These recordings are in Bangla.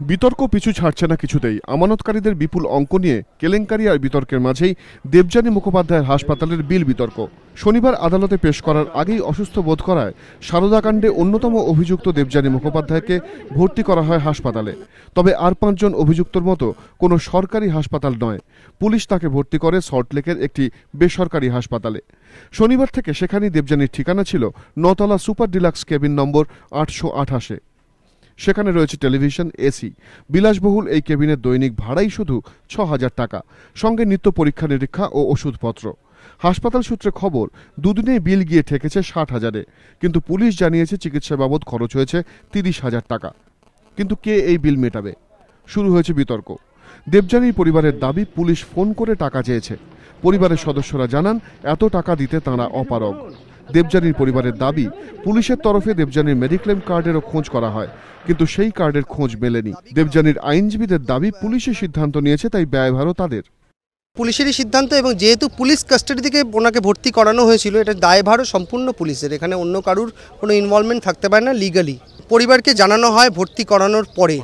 বিতর্ক পিছু ছাড়ছে না কিছুতেই। আমানতকারীদের বিপুল অঙ্ক নিয়ে কেলেঙ্কারি আর বিতর্কের মাঝেই দেবযানী মুখোপাধ্যায়ের হাসপাতালের বিল বিতর্ক। শনিবার আদালতে পেশ করার আগেই অসুস্থ বোধ করায় সারদাকাণ্ডে অন্যতম অভিযুক্ত দেবযানী মুখোপাধ্যায়কে ভর্তি করা হয় হাসপাতালে। তবে আর 5 জন অভিযুক্তর মতো কোনো সরকারি হাসপাতাল নয়, পুলিশ তাকে ভর্তি করে সল্টলেকের একটি বেসরকারি হাসপাতালে। শনিবার থেকে সেখানেই দেবযানীর ঠিকানা ছিল 9 তলা সুপার ডিলাক্স কেবিন নম্বর 828-এ। সেখানে রয়েছে টেলিভিশন, এসি। বিলাসবহুল এই কেবিনের দৈনিক ভাড়াই শুধু 6,000 টাকা, সঙ্গে নিত্য পরীক্ষা নিরীক্ষা ও ওষুধপত্র। হাসপাতাল সূত্রে খবর, দুদিনেই বিল গিয়ে ঠেকেছে 60,000-এ, কিন্তু পুলিশ জানিয়েছে চিকিৎসা বাবদ খরচ হয়েছে 30,000 টাকা। কিন্তু কে এই বিল মেটাবে? শুরু হয়েছে বিতর্ক। দেবযানীর পরিবারের দাবি, পুলিশ ফোন করে টাকা চেয়েছে। পরিবারের সদস্যরা জানান এত টাকা দিতে তাঁরা অপারগ। দেবযানীর পরিবারের দাবি, পুলিশের তরফে দেবযানীর মেডিক্লেম কার্ডেরও খোঁজ করা হয়, কিন্তু সেই কার্ডের খোঁজ মেলেনি। দেবযানীর আইনজীবীদের দাবি, পুলিশের সিদ্ধান্ত নিয়েছে, তাই ব্যয়ভারও তাদের। পুলিশেরই সিদ্ধান্ত, এবং যেহেতু পুলিশ কাস্টাডি থেকে ওনাকে ভর্তি করানো হয়েছিল, এটা দায়ভারও সম্পূর্ণ পুলিশের। এখানে অন্য কারুর কোনো ইনভলভমেন্ট থাকতে পারে না লিগালি। পরিবারকে জানানো হয় ভর্তি করানোর পরে,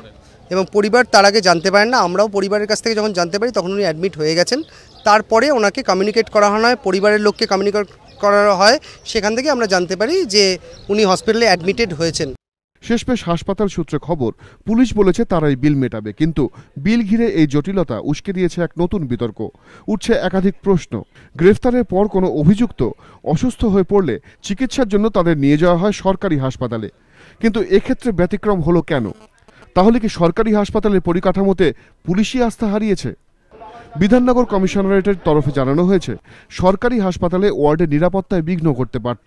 এবং পরিবার তার আগে জানতে পারেন না। আমরাও পরিবারের কাছ থেকে যখন জানতে পারি তখন উনি অ্যাডমিট হয়ে গেছেন। তারপরে ওনাকে কমিউনিকেট করা হয়, পরিবারের লোককে কমিউনিকেট করা হয়। সেখান থেকে আমরা জানতে পারি যে উনি হসপিটালে অ্যাডমিটেড হয়েছেন। শেষমেশ হাসপাতাল সূত্রে খবর, পুলিশ বলেছে তারাই বিল মেটাবে, কিন্তু বিল ঘিরে এই জটিলতা উস্কে দিয়েছে এক নতুন বিতর্ক। উঠছে একাধিক প্রশ্ন। গ্রেফতারের পর কোনো অভিযুক্ত অসুস্থ হয়ে পড়লে চিকিৎসার জন্য তাদের নিয়ে যাওয়া হয় সরকারি হাসপাতালে, কিন্তু এক্ষেত্রে ব্যতিক্রম হলো কেন? তাহলে কি সরকারি হাসপাতালের পরিকাঠামোতে পুলিশই আস্থা হারিয়েছে? বিধাননগর কমিশনারেটের তরফে জানানো হয়েছে, সরকারি হাসপাতালে ওয়ার্ডের নিরাপত্তায় বিঘ্ন করতে পারত,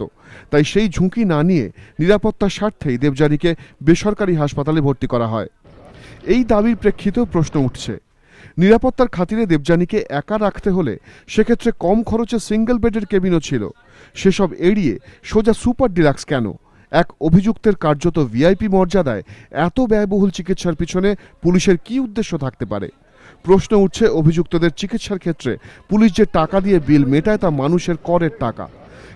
তাই সেই ঝুঁকি না নিয়ে নিরাপত্তার স্বার্থেই দেবযানীকে বেসরকারি হাসপাতালে ভর্তি করা হয়। এই দাবির প্রেক্ষিতেও প্রশ্ন উঠছে, নিরাপত্তার খাতিরে দেবযানীকে একা রাখতে হলে সেক্ষেত্রে কম খরচে সিঙ্গেল বেডের কেবিনও ছিল। সেসব এড়িয়ে সোজা সুপার ডিলাক্স কেন? এক অভিযুক্তের কার্যত ভিআইপি মর্যাদায় এত ব্যয়বহুল চিকিৎসার পিছনে পুলিশের কি উদ্দেশ্য থাকতে পারে? প্রশ্ন উঠছে, অভিযুক্তদের চিকিৎসার ক্ষেত্রে পুলিশ যে টাকা দিয়ে বিল মেটায় তা মানুষের করের টাকা,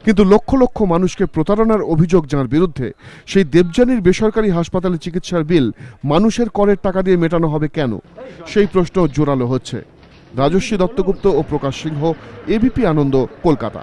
কিন্তু লক্ষ লক্ষ মানুষকে প্রতারণার অভিযোগ যার বিরুদ্ধে, সেই দেবযানীর বেসরকারি হাসপাতালে চিকিৎসার বিল মানুষের করের টাকা দিয়ে মেটানো হবে কেন? সেই প্রশ্ন জোরালো হচ্ছে। রাজস্বী দত্তগুপ্ত ও প্রকাশ সিংহ, এবিপি আনন্দ, কলকাতা।